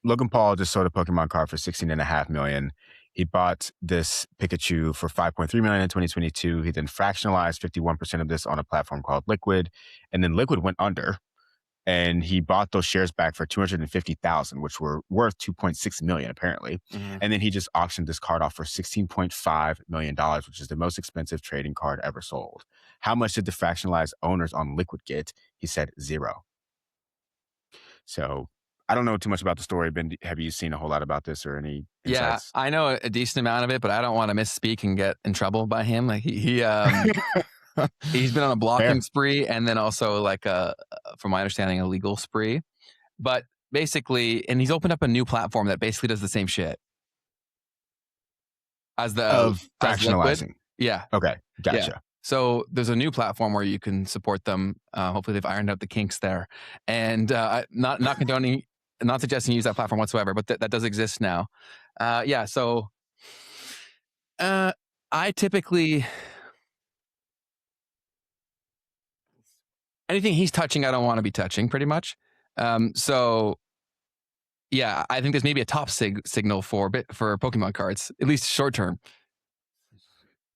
Logan Paul just sold a Pokemon card for 16.5 million. He bought this Pikachu for 5.3 million in 2022. He then fractionalized 51% of this on a platform called Liquid. And then Liquid went under and he bought those shares back for 250,000, which were worth 2.6 million apparently. Mhm. And then he just auctioned this card off for $16.5 million, which is the most expensive trading card ever sold. How much did the fractionalized owners on Liquid get? He said 0. So I don't know too much about the story. Ben, have you seen a whole lot about this or any Yeah, insights? I know a decent amount of it, but I don't want to misspeak and get in trouble by him. Like he's been on a blocking Fair. spree and then also like from my understanding, a legal spree. But basically, and he's opened up a new platform that basically does the same shit Of as Liquid. fractionalizing. Yeah, Okay, yeah. gotcha. So there's a new platform where you can support them. Hopefully, they've ironed out the kinks there, and not condoning, not suggesting you use that platform whatsoever, but that does exist now. Yeah. So I typically anything he's touching, I don't want to be touching, pretty much. So yeah, I think there's maybe a top signal for Pokemon cards, at least short term.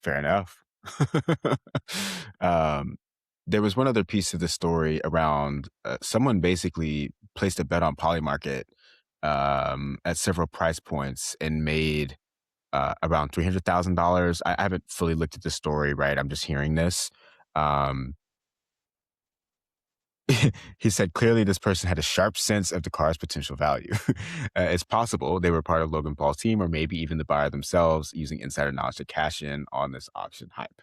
Fair enough. um, there was one other piece of the story around someone basically placed a bet on Polymarket at several price points and made around $300,000. I haven't fully looked at the story, right? I'm just hearing this. Um, he said clearly this person had a sharp sense of the car's potential value. It's possible they were part of Logan Paul's team or maybe even the buyer themselves using insider knowledge to cash in on this auction hype.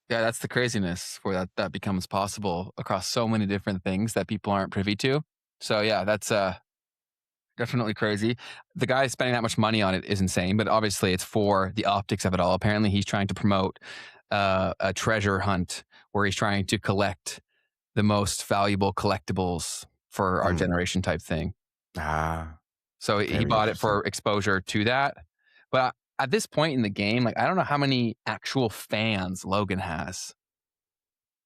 Yeah, that's the craziness where that becomes possible across so many different things that people aren't privy to. So yeah, that's definitely crazy. The guy spending that much money on it is insane, but obviously it's for the optics of it all. Apparently, he's trying to promote a treasure hunt where he's trying to collect the most valuable collectibles for our Mm. generation type thing. Ah, So he very bought it interesting. for exposure to that. But at this point in the game, like I don't know how many actual fans Logan has.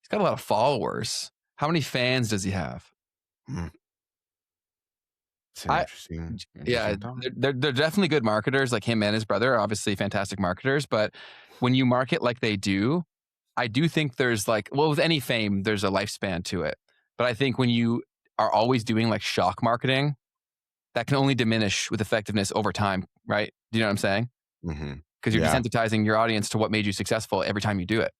He's got a lot of followers. How many fans does he have? Mm. It's an I yeah, interesting thought. they're definitely good marketers. Like him and his brother are obviously fantastic marketers. But when you market like they do, I do think there's like, well, with any fame, there's a lifespan to it. But I think when you are always doing like shock marketing, that can only diminish with effectiveness over time, right? Do you know what I'm saying? Hmm. Because you're Yeah, desensitizing your audience to what made you successful every time you do it.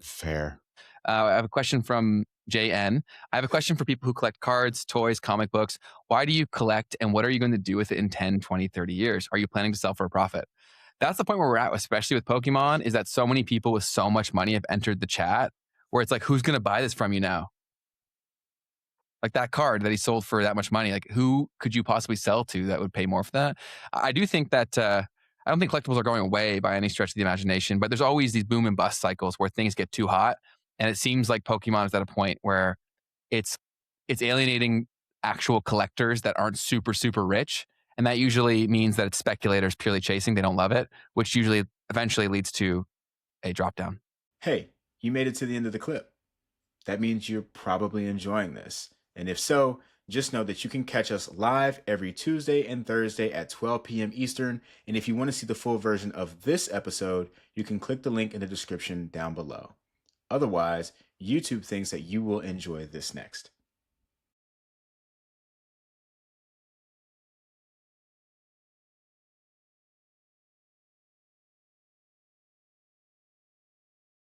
fair. I have a question from JN. I have a question for people who collect cards, toys, comic books. Why do you collect and what are you going to do with it in 10, 20, 30 years? Are you planning to sell for a profit? That's the point where we're at, especially with Pokemon, is that so many people with so much money have entered the chat where it's like, who's going to buy this from you now? Like that card that he sold for that much money, like who could you possibly sell to that would pay more for that? I do think that I don't think collectibles are going away by any stretch of the imagination, but there's always these boom and bust cycles where things get too hot, and it seems like Pokemon is at a point where it's it's alienating actual collectors that aren't super rich, and that usually means that it's speculators purely chasing. They don't love it, which usually eventually leads to a drop down. Hey, you made it to the end of the clip. That means you're probably enjoying this. And if so, just know that you can catch us live every Tuesday and Thursday at 12 p.m. Eastern. And if you want to see the full version of this episode, you can click the link in the description down below. Otherwise, YouTube thinks that you will enjoy this next.